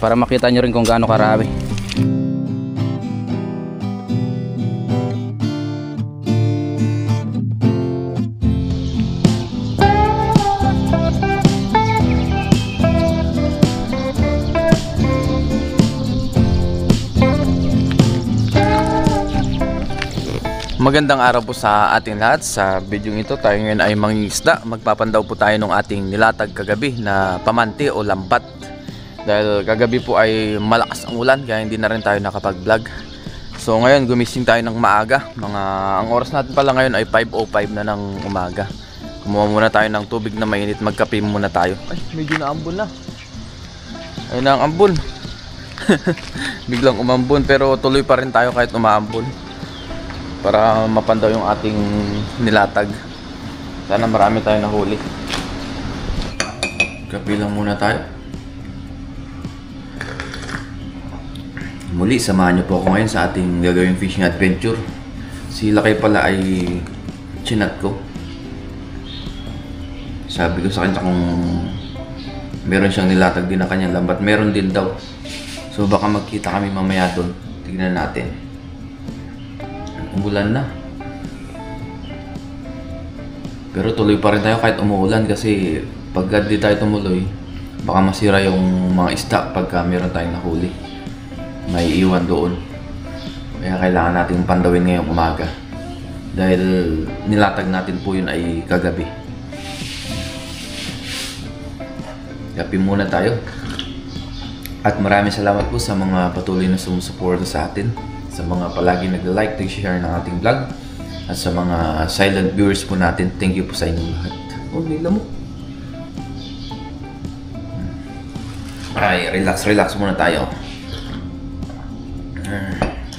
para makita nyo rin kung gaano karami. Magandang araw po sa ating lahat. Sa video ito tayo ngayon ay mangingisda. Magpapandaw po tayo ng ating nilatag kagabi na pamanti o lambat. Dahil kagabi po ay malakas ang ulan kaya hindi na rin tayo nakapag-vlog. So ngayon gumising tayo ng maaga. Ang oras natin pala ngayon ay 5:05 na ng umaga. Kumuha muna tayo ng tubig na mainit. Magkape muna tayo. Ay, medyo naambon na. Ayun na ang ambon. Biglang umambon pero tuloy pa rin tayo kahit umaambon, para mapandaw yung ating nilatag. Sana marami tayo nahuli. Kape lang muna tayo. Muli, samahan niyo po ako ngayon sa ating gagawing fishing adventure. Si Lakay pala ay chinat ko. Sabi ko sa kanya kung meron siyang nilatag din na kanyang lambat. Meron din daw. So baka magkita kami mamaya doon. Tignan natin. Umulan na. Pero tuloy pa rin tayo kahit umuulan kasi pag di tayo tumuloy, baka masira yung mga isda pagka meron tayong nahuli. May iwan doon. Kaya kailangan natin pandawin ngayong umaga. Dahil nilatag natin po yun ay kagabi. Kape muna tayo. At maraming salamat po sa mga patuloy na sumusuporta sa atin, sa mga palagi nag-like, nag-share ng ating vlog, at sa mga silent viewers po natin, thank you po sa inyong lahat. Oh, nila mo. Ay, relax muna tayo.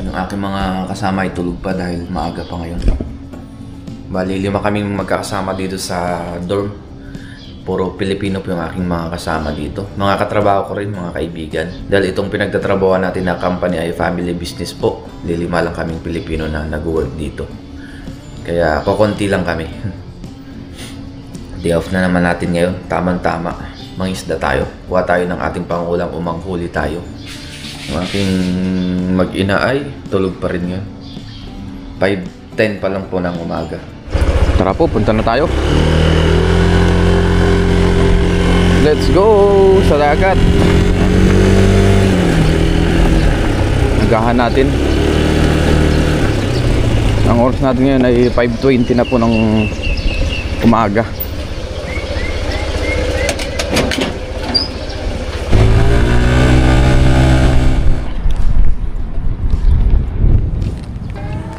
Yung aking mga kasama ay tulog pa dahil maaga pa ngayon. Bali, 5 kaming magkakasama dito sa dorm. Puro Pilipino po yung aking mga kasama dito. Mga katrabaho ko rin, mga kaibigan. Dahil itong pinagtatrabahoan natin na company ay family business po. 5 lang kaming Pilipino na nag-work dito. Kaya kukunti lang kami. Day off na naman natin ngayon. Tamang-tama. Mangisda tayo. Kuha tayo ng ating pangulam o manghuli tayo. Yung aking mag-ina ay tulog pa rin yun. 5:10 pa lang po ng umaga. Tara po, punta na tayo. Let's go sa dagat. Nagahan natin. Ang oras natin ngayon ay 5:20 na po ng umaga.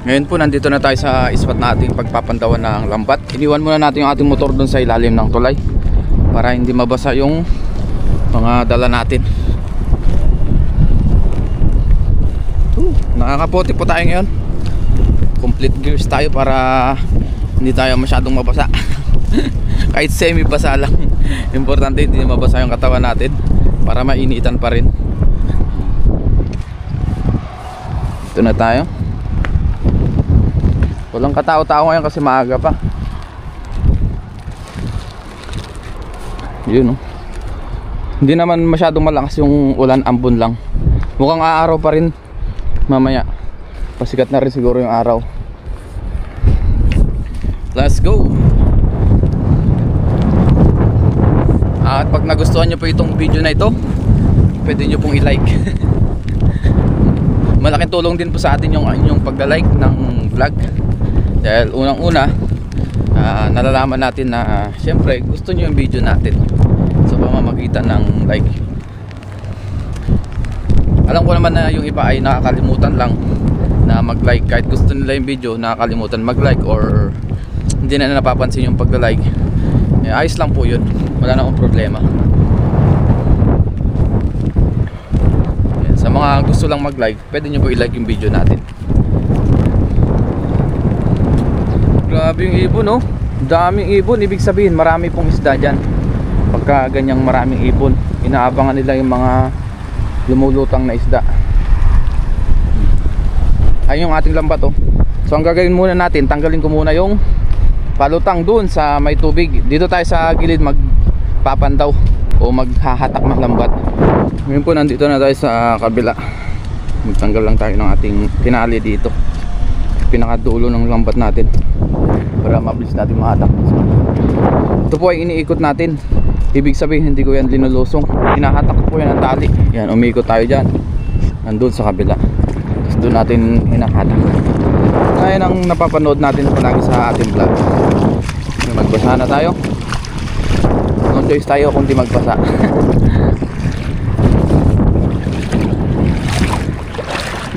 Ngayon po nandito na tayo sa spot natin pagpapandawan ng lambat. Iniwan muna natin yung ating motor doon sa ilalim ng tulay para hindi mabasa yung mga dala natin. Nakakapote po tayo ngayon. Complete gears tayo para hindi tayo masyadong mabasa. Kahit semi basa lang. Importante hindi mabasa yung katawan natin para mainitan pa rin. Ito na tayo. Walang katao-tao ngayon kasi maaga pa. Yun, oh. Hindi naman masyadong malakas yung ulan, ambon lang. Mukhang aaraw pa rin mamaya. Pasikat na rin siguro yung araw. Let's go. At pag nagustuhan nyo po itong video na ito, pwede nyo pong i-like. Malaking tulong din po sa atin yung inyong pagda-like ng vlog. Dahil unang-una, nalalaman natin na syempre gusto nyo yung video natin sa pamamagitan ng like. Alam ko naman na yung iba ay nakakalimutan lang na mag-like. Kahit gusto nila yung video, nakakalimutan mag-like or hindi na napapansin yung pagla-like. Ayos lang po yun, wala na akong problema. Yan. Sa mga gusto lang mag-like, pwede nyo po i-like yung video natin. Grabe yung ibon, oh. Daming ibon, ibig sabihin marami pong isda dyan. Pagka ganyang maraming ibon, inaabangan nila yung mga lumulutang na isda. Ayun yung ating lambat, oh. So ang gagawin muna natin, tanggalin ko muna yung palutang dun sa may tubig. Dito tayo sa gilid magpapandaw o maghahatak ng lambat. Ngayon po nandito na tayo sa kabila. Magtanggal lang tayo ng ating pinali dito, pinakadulo ng lambat natin, para mabilis natin mahatak. Ito po ay iniikot natin. Ibig sabihin hindi ko yan linulusong, hinahatak ko po yan ang tali. Yan, umiikot tayo dyan, nandun sa kabila, tapos doon natin hinahatak. Ngayon ang napapanood natin palagi sa ating vlog. Magbasa na tayo, no choice tayo kung di magbasa.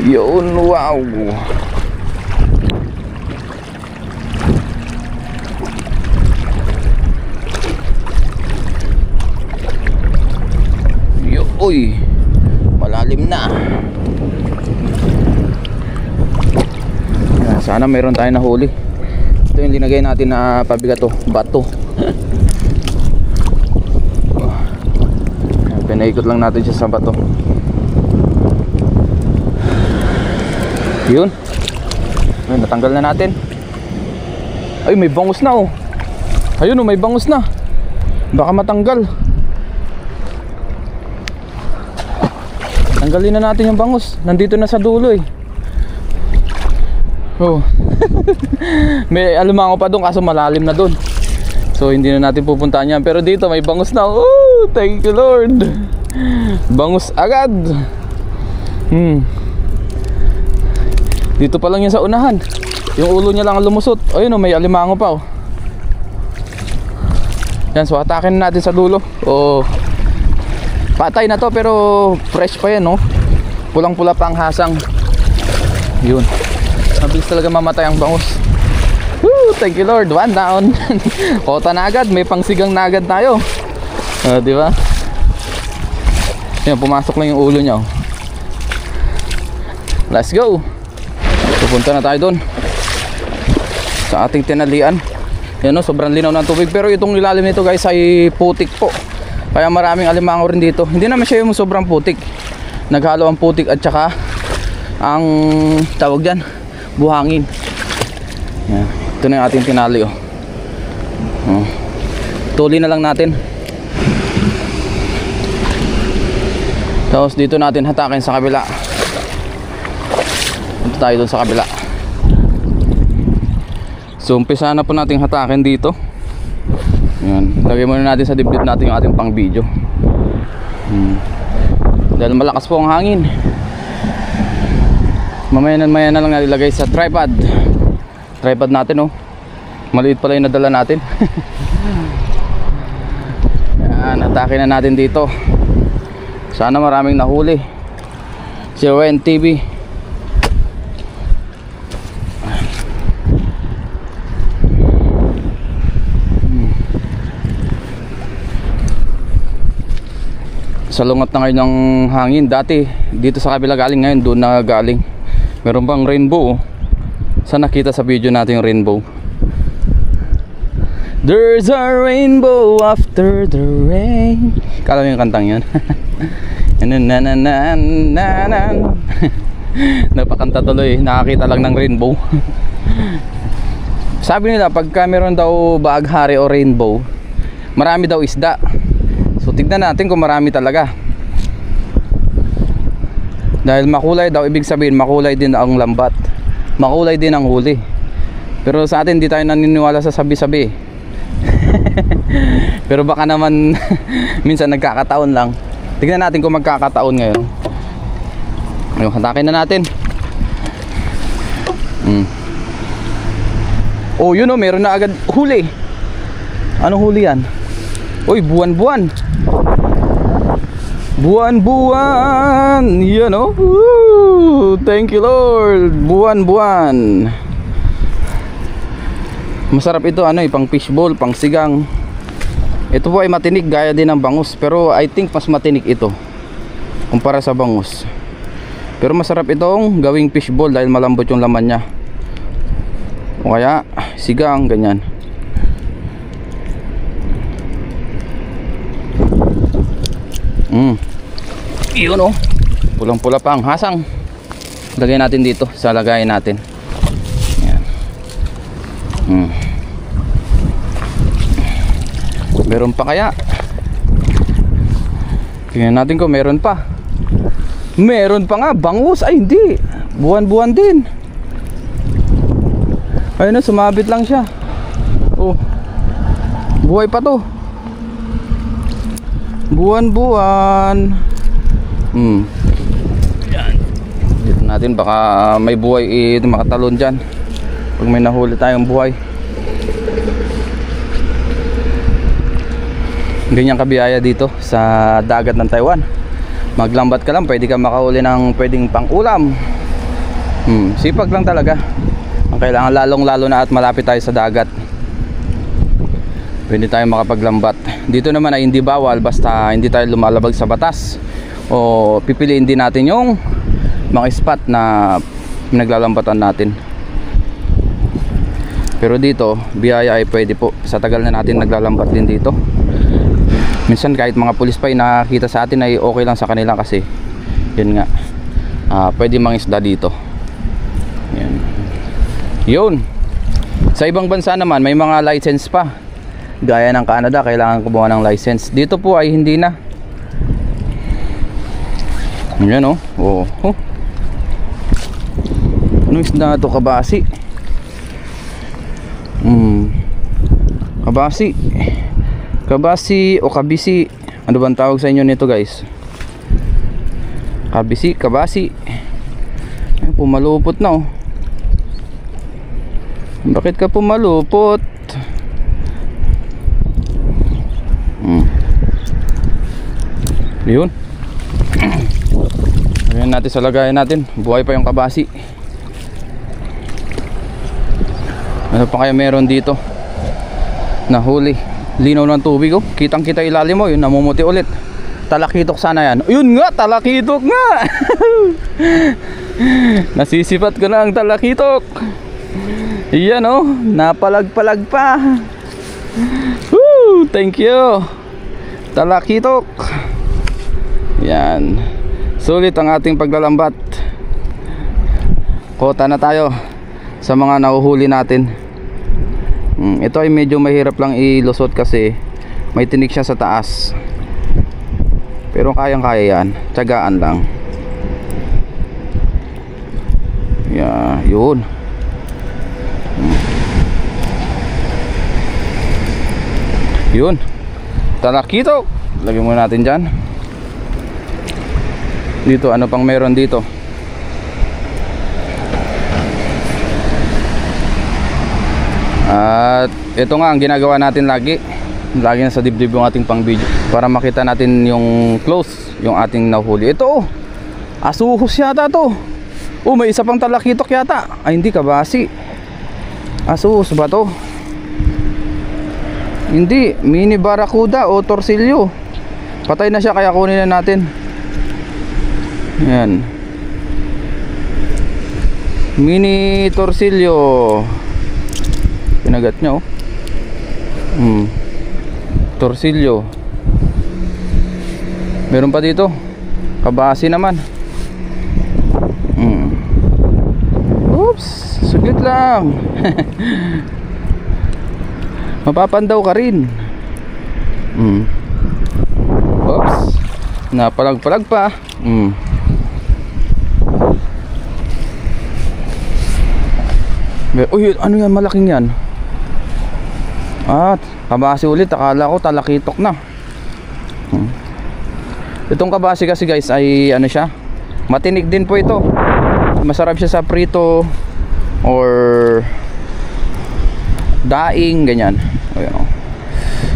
Yun, wow. Uy, malalim na. Yan, sana meron tayo na huli. Ito yung linagay natin na pabigat to, bato. Yan, pinaikot lang natin siya sa bato. Yun. Ayun, natanggal na natin. Ay, may bangus na oh. Ayun oh, may bangus na. Baka matanggal. Tanggalin na natin yung bangus. Nandito na sa dulo eh. Oh. May alimango pa doon kaso malalim na doon. So hindi na natin pupuntahan yan. Pero dito may bangus na. Oh, thank you Lord. Bangus agad. Dito pa lang yan sa unahan. Yung ulo niya lang ang lumusot. Ayun oh, may alimango pa oh. Yan, so atakin natin sa dulo. Oh. Patay na to pero fresh pa yan no. Pulang pula pa ang hasang. Yun, mabilis talaga mamatay ang bangus. Woo, thank you Lord, one down. Kota na agad, may pangsigang na agad tayo. Di ba? Yan, pumasok lang yung ulo niya oh. Let's go. Pupunta na tayo doon sa ating tinalian. Yan o, sobrang linaw ng tubig. Pero itong ilalim nito guys ay putik po, kaya maraming alimango rin dito. Hindi naman siya yung sobrang putik, naghalo ang putik at saka ang tawag dyan, buhangin. Yan. Ito na yung ating tinali oh. Tuli na lang natin. Tapos dito natin hatakin sa kabila. Punta tayo doon sa kabila. So umpisa na po natin hatakin dito. Yan, lagay muna natin sa dibdib natin yung ating pang video. Dahil malakas po ang hangin, mamaya na lang nalilagay sa tripod. Tripod natin oh. Maliit pala yung nadala natin. Yan, atake na natin dito. Sana maraming nahuli. CON TV. Salungat na ngayon ng hangin. Dati dito sa kabila galing, ngayon doon na galing. Meron bang rainbow oh. Saan nakita sa video natin yung rainbow? There's a rainbow after the rain. Kala mo yung kantang yun? Napakanta tuloy, nakakita lang ng rainbow. Sabi nila pagka meron daw bahaghari o rainbow, marami daw isda. So tignan natin kung marami talaga. Dahil makulay daw, ibig sabihin makulay din ang lambat, makulay din ang huli. Pero sa atin di tayo naniniwala sa sabi-sabi. Pero baka naman minsan nagkakataon lang. Tignan natin kung magkakataon ngayon. Ayun, hatakin na natin. Oh yun oh, meron na agad huli. Anong huli yan? Uy, buwan-buwan. Buwan-buwan. Yan oh. Woo! Thank you Lord. Buwan-buwan. Masarap ito, ano eh, pang fishball, pang sigang. Ito po ay matinik gaya din ng bangus, pero I think mas matinik ito kumpara sa bangus. Pero masarap itong gawing fishball dahil malambot yung laman niya. O kaya sigang, ganyan. Yun oh, pulang pula pa ang hasang. Lagay natin dito sa lagayan natin. Yan. Meron pa kaya? Tingnan natin kung meron pa. Meron pa nga, bangus. Ay hindi, buwan-buwan din. Ayun na, sumabit lang siya. Oh, buhay pa to. Buwan-buwan. Yan. Dito natin, baka may buhay makatalon dyan pag may nahuli tayong buhay. Ganyan kabiyaya dito sa dagat ng Taiwan. Maglambat ka lang, pwede ka makahuli ng pwedeng pang ulam. Sipag lang talaga. Ang kailangan, lalong lalo na at malapit tayo sa dagat, pwede tayo makapaglambat. Dito naman ay hindi bawal, basta hindi tayo lumalabag sa batas, o pipiliin din natin yung mga spot na naglalambatan natin. Pero dito, biyaya ay pwede po. Sa tagal na natin naglalambat din dito, minsan kahit mga pulis pa ay nakakita sa atin ay okay lang sa kanila kasi yun nga, pwede mangisda dito. Yan. Yun. Sa ibang bansa naman may mga license pa. Gaya ng Canada, kailangan kumuha ng license. Dito po ay hindi na. Yan oh. Oh. Anong isda ito? Kabasi. Kabasi. Kabasi o kabisi, ano bang tawag sa inyo nito guys? Kabisi, kabasi. Ay, pumalupot na oh. Bakit ka pumalupot? Yun. Ayan natin sa lagayan natin. Buhay pa yung kabasi. Ano pa kaya meron dito? Nahuli. Linaw ng tubig oh. Kitang kita ilalim mo, yun namumuti ulit. Talakitok sana yan. Yun nga, talakitok nga. Nasisipat ko na ang talakitok. Iyan oh, napalag-palag pa. Woo, thank you. Talakitok. Yan. Sulit ang ating paglalambat. Kota na tayo sa mga nahuhuli natin. Ito ay medyo mahirap lang ilusot kasi may tinik siya sa taas. Pero kayang-kaya yan. Tiyagaan lang. Yeah, yun. Yun. Talakitok. Lagyan muna natin dyan. Dito, ano pang meron dito? At ito nga ang ginagawa natin lagi na sa dibdib yung ating pang video para makita natin yung close yung ating nahuli. Ito oh, asuhos yata to. Oh, may isa pang talakitok yata. Ay hindi, kabasi. Asuhos ba to? Hindi, mini barracuda o torsilyo. Patay na siya kaya kunin na natin. Yan, mini torsilyo. Pinagat niya oh. Torsilyo. Meron pa dito. Kabasi naman. Oops, sugit lang. Mapapandaw ka rin. Oops, napalag-palag pa. Uy, ano yan, malaking yan. At kabasi ulit, akala ko talakitok na. Itong kabasi kasi guys ay ano siya, matinik din po ito. Masarap siya sa prito or daing, ganyan. Ayan, oh.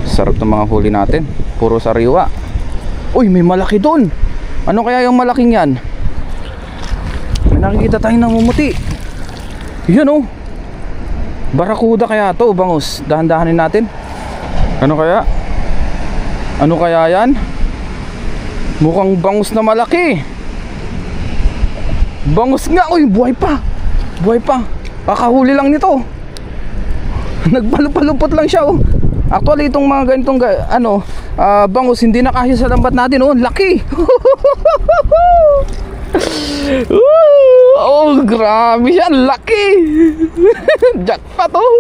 Sarap ng mga huli natin. Puro sariwa. Uy, may malaki doon. Ano kaya yung malaking yan? May nakikita tayong namumuti. Yan oh, barakuda kaya to, bangus. Dahan-dahanin natin. Ano kaya? Ano kaya yan? Mukhang bangus na malaki. Bangus nga. Uy, buhay pa. Buhay pa. Kakahuli lang nito. Nagpalupalupot lang siya oh. Actually itong mga ganitong bangus hindi na kasya sa lambat natin oh. Laki. Oh, grabe siya, laki. Jackpot oh.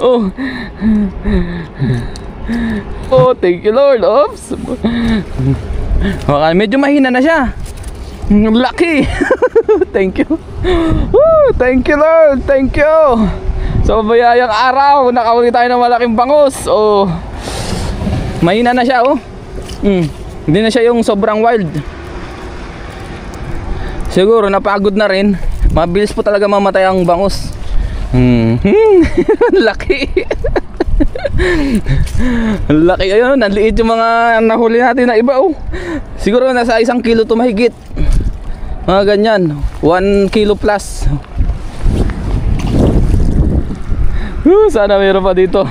Oh. Oh, thank you Lord. Oops. Medyo mahina na siya. Lucky. Thank you. Woo, thank you Lord. Thank you. So bayayang araw, nakahuli tayo ng malaking bangus. Oh. Mahina na siya, oh. Hindi na siya yung sobrang wild. Siguro napagod na rin. Mabilis po talaga mamatay ang bangus. Laki. Laki. Ayun, nanliit yung mga nahuli natin na iba, oh. Siguro nasa 1 kilo to mahigit. Mga ganyan, 1 kilo plus. Sana mayroon pa dito.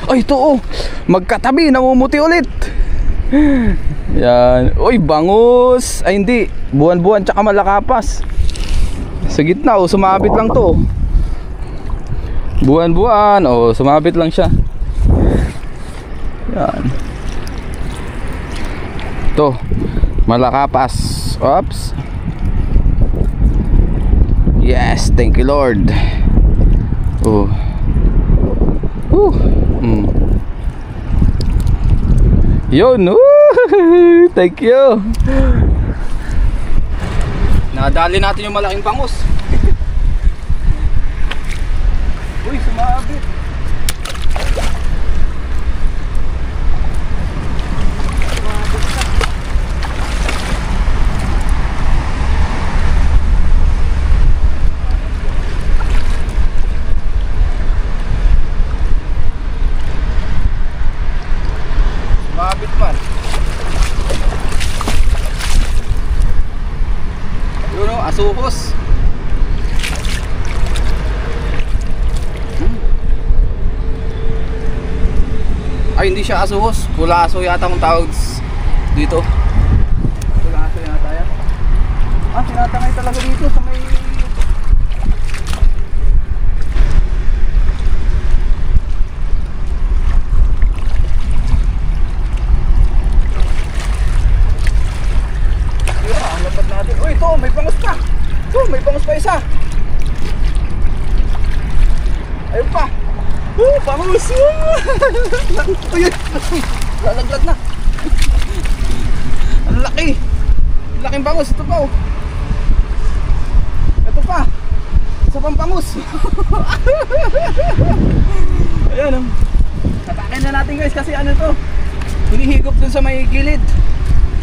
Ay, ito, oh. Magkatabi, namumuti ulit. Yan. Uy, bangus. Ay, hindi. Buwan-buwan tsaka malakapas. Sa gitna, oh. Sumabit lang to, oh. Buwan-buwan, oh. Sumabit lang siya. Yan. Ito. Malakapas. Oops. Yes, thank you Lord. Oh. Yun. Thank you. Nadali natin yung malaking bangus. Uy, sumabit. Sumabit man. Yun, oh, asukos. Ay, hindi siya asuhos. Kulaso yata kung tawag dito. Kulaso yata yan. Ah, tinatangay talaga dito sa may... Ayun, ang lapat natin. Uy, ito, may bangus pa. Ito, may bangus pa isa. Ayun pa. Bangus! Ayun! Lalaglag na! Ang laki! Ang laking bangus! Ito pa, oh! Ito pa! Isa pang bangus! Ayan, oh! Tatakin na natin guys kasi ano to? Hinihigop dun sa may gilid.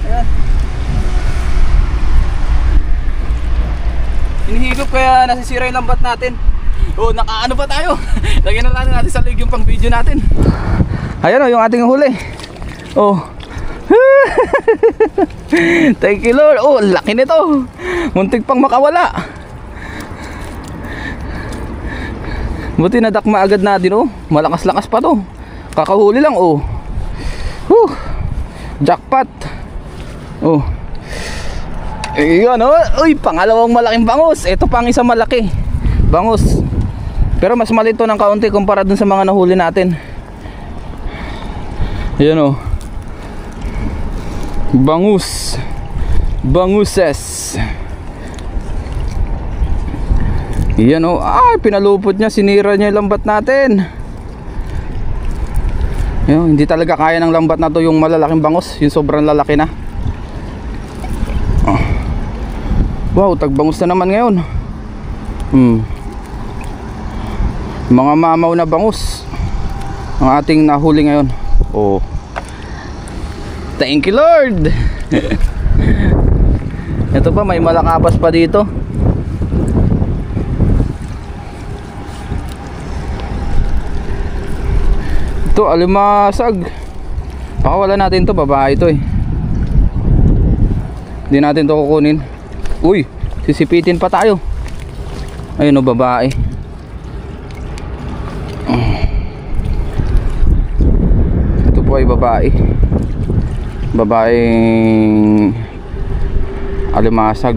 Ayan. Hinihigop kaya nasisira yung lambat natin. Oh, nakaano pa tayo. Lagyan na natin sa leg yung pang video natin. Ayan, oh, yung ating huli. Oh. Thank you Lord. Oh, laki nito. Muntik pang makawala. Buti nadakma agad natin, oh. Malakas-lakas pa to. Kakahuli lang, oh. Jackpot. Oh. Ayun, oh. Uy, pangalawang malaking bangus. Ito pang isang malaki bangus. Pero mas maliit to ng kaunti kumpara dun sa mga nahuli natin. Ayan, oh. Bangus. Banguses. Ayan, oh. Ay, pinalupot niya. Sinira niya yung lambat natin. Ayan, hindi talaga kaya ng lambat na to yung malalaking bangus. Yung sobrang lalaki na. Oh. Wow, tagbangus na naman ngayon. Mga mamaw na bangus ang ating nahuli ngayon. Oh. Thank you Lord. Ito pa, may malakapas pa dito. Ito, alimasag. Pakawala natin to, babae ito eh. Hindi natin to kukunin. Uy, sisipitin pa tayo. Ayun, o, babae. Ito po ay babae. Babaeng alimasag.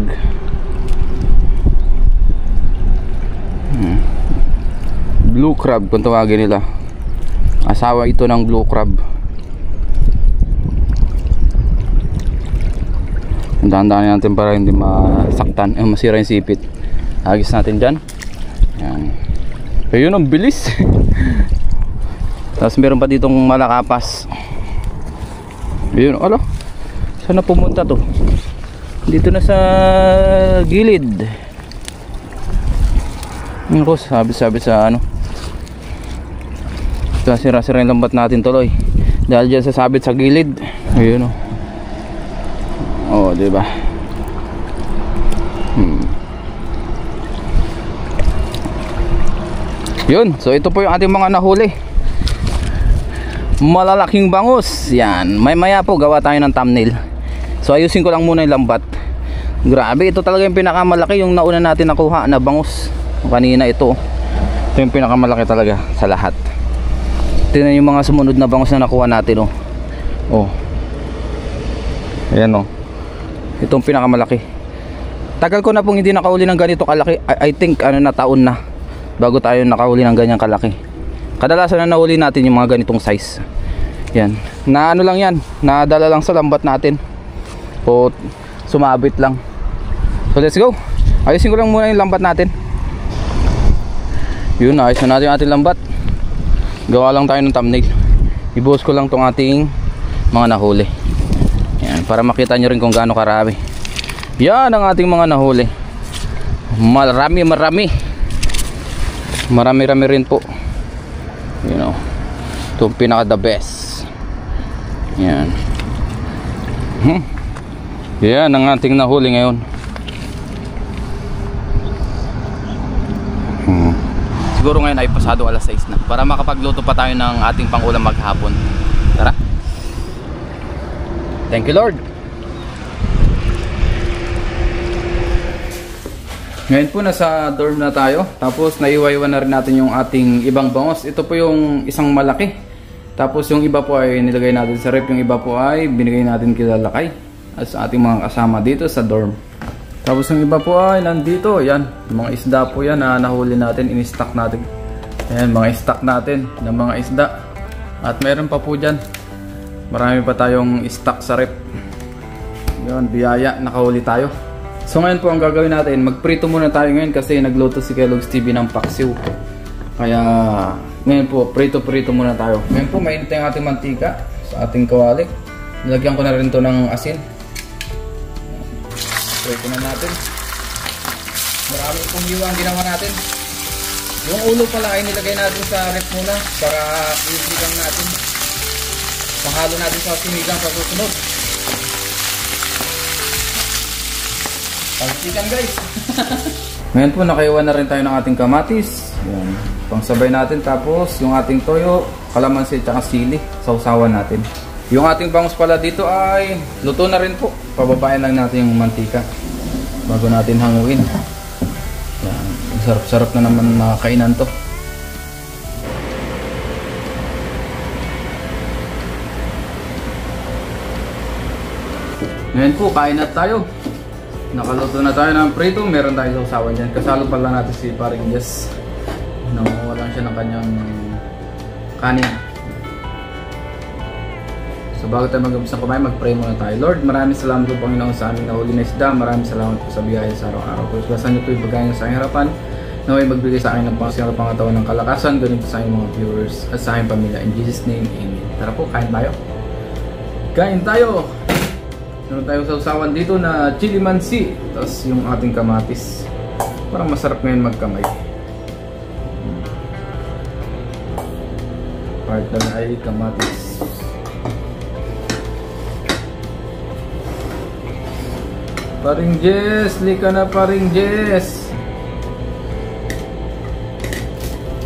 Blue crab kung tawagin nila. Asawa ito ng blue crab. Dahan-dahan natin para hindi masaktan, masira yung sipit. Agis natin dyan. Yan. Ayun, ang bilis. Tapos meron pa ditong malakapas. Ayun, ala. Saan na pumunta to? Dito na sa gilid. Ako, sabi sa ano. Sira-sira yung lambat natin tuloy. Dahil dyan sa sabit sa gilid. Ayun, oh. Oh, diba? Yun, so ito po yung ating mga nahuli. Malalaking bangus. Yan, maya po gawa tayo ng thumbnail. So ayusin ko lang muna yung lambat. Grabe, ito talaga yung pinakamalaki. Yung nauna natin nakuha na bangus kanina, ito yung pinakamalaki talaga sa lahat. Tingnan yung mga sumunod na bangus na nakuha natin, oh. Oh. Ayan, oh. Itong pinakamalaki. Tagal ko na pong hindi nakauli ng ganito kalaki. I think ano na, taon na bago tayo nakahuli ng ganyang kalaki. Kadalasan na nahuli natin yung mga ganitong size. Yan. Na ano lang yan, nadala lang sa lambat natin. O sumabit lang. So let's go. Ayusin ko lang muna yung lambat natin. Yun, ayos na natin yung ating lambat. Gawa lang tayo ng thumbnail. Ibuhos ko lang tong ating mga nahuli. Yan, para makita nyo rin kung gaano karami. Yan ang ating mga nahuli. Marami rin po. You know, itong pinaka the best. Yan. Yan ang ating nahuli ngayon. Siguro ngayon ay pasado alas 6 na, para makapagluto pa tayo ng ating pangulam maghapon. Tara. Thank you, Lord. Ngayon po nasa dorm na tayo. Tapos naiwa-iwan na rin natin yung ating ibang bangus. Ito po yung isang malaki. Tapos yung iba po ay nilagay natin sa rep. Yung iba po ay binigay natin kila Lakay at sa ating mga kasama dito sa dorm. Tapos yung iba po ay nandito. Yan, mga isda po yan na nahuli natin, in-stock natin. Ayan, mga stock natin ng mga isda. At meron pa po dyan, marami pa tayong stock sa rep. Yan, biyaya, nakahuli tayo. So ngayon po ang gagawin natin, magprito muna tayo ngayon kasi nagluto si Kellogg's TV ng paksiw. Kaya ngayon po, prito-prito muna tayo. Ngayon po, mainit yung ating mantika sa ating kawali. Nilagyan ko na rin to ng asin. Prito na natin. Marami pong hiwa ang ginawa natin. Yung ulo pala ay nilagay natin sa rep muna para i-sigang natin. Panghalo natin sa sinigang sa susunod. Pagsikan, guys. Ngayon po nakaiwan na rin tayo ng ating kamatis. Yan, pangsabay natin. Tapos yung ating toyo, kalamansi at sili, sausawan natin. Yung ating bangus pala dito ay luto na rin po. Pababayan lang natin yung mantika bago natin hanguin. Yan, sarap-sarap na naman makakainan to. Ngayon po, kain na tayo. Nakaluto na tayo ng prito, meron tayong sausawan dyan. Kasalo pala natin si Paring Jess. Nanguha lang siya ng kanyang kanin. So bago tayo mag-umpisa kumain, mag-pray muna tayo. Lord, maraming salamat po Panginoon sa aming nahuli na isda. Maraming salamat po sa biyaya sa araw-araw. Pagkasan niyo po yung pagkain sa aking harapan. Naway magbigay sa akin ng pangasilang pangatawan ng kalakasan. Ganun po sa aking mga viewers at sa aking pamilya. In Jesus' name, Amen. Tara po, kain tayo. Kain tayo! Meron tayong sausawan dito na chili mansi. Tapos yung ating kamatis. Parang masarap ngayon magkamay. Part na ay kamatis. Paring Jess! Lika na Paring Jess!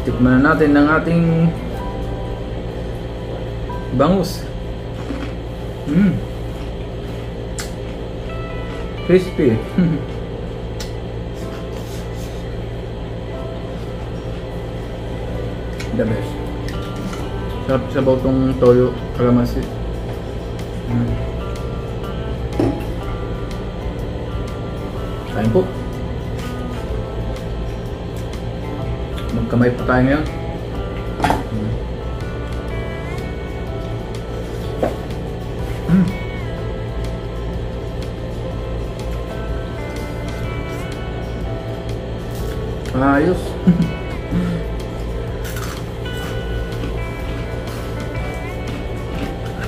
Tikman na natin ng ating bangus. Crispy. The best. Sarap sabaw tong toyo, kalamansi. Kain po. Magkamay po tayo ngayon. Ayos.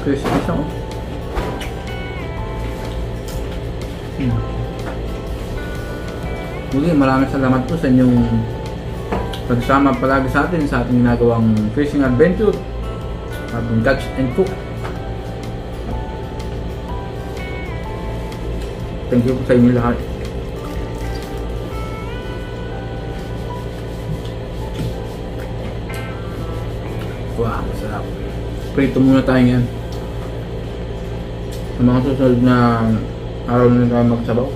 Crispy siya, oh. Muli, maraming salamat po sa inyong pagsama palagi sa atin sa ating ginagawang fishing adventure, ating catch and cook. Thank you po sa inyo lahat. Wow, masarap. Prito muna tayo ngayon. Sa mga susunod na araw na tayo magsabaw,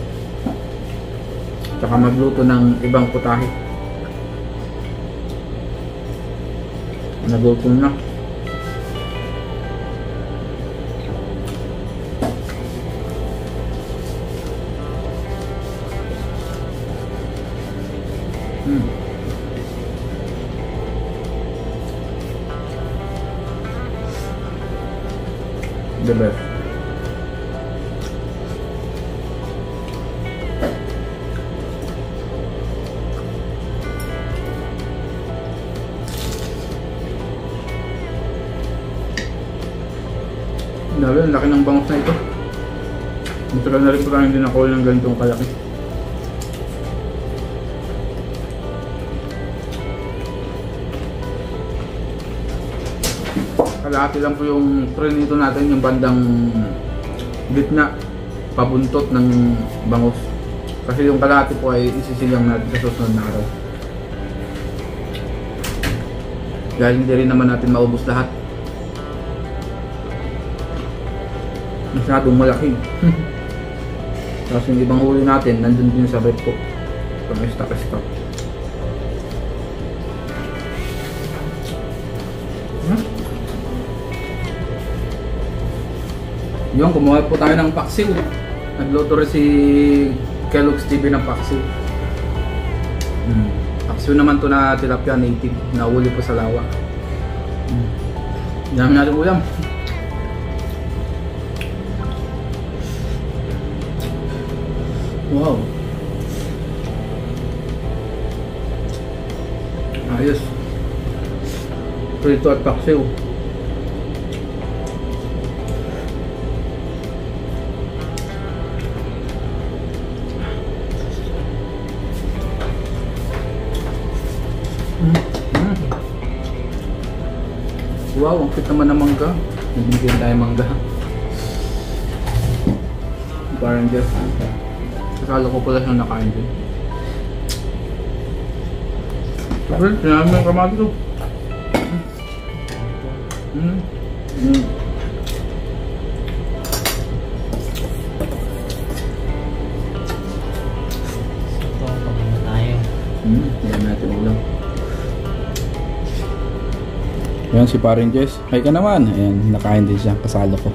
tsaka magluto ng ibang putahe. Nagluto na. The best. Dahil ang laki ng bangus na ito. Matagal na rin po tayong dinakol ng ganitong kalaki. Kalahati lang po yung prinito natin, yung bandang gitna, pabuntot ng bangus. Kasi yung kalahati po ay isisilang natin sa susunod na araw. Dahil hindi rin naman natin maubos lahat. Masyadong malaki. Tapos yung ibang huli natin, nandun din sa bed ko. Pang stock. Yung kumuha po tayo ng paksiw. Nagluto rin si Kellogg's TV ng paksiw. Paksiw naman to na tilapia native. Nahuli po sa lawa. Dami natin ulam. Wow. Ayos. Prito at paksiw. Wow, ang cute naman ng mangga. Nabigyan tayo mangga. Parang just kasalo ko pala siyang nakain din. Well, sinami yung kamati ko. Yan natin ulam. Ayan si Paring Jess. Hay ka naman. Ayan, nakain din siya. Kasalo ko.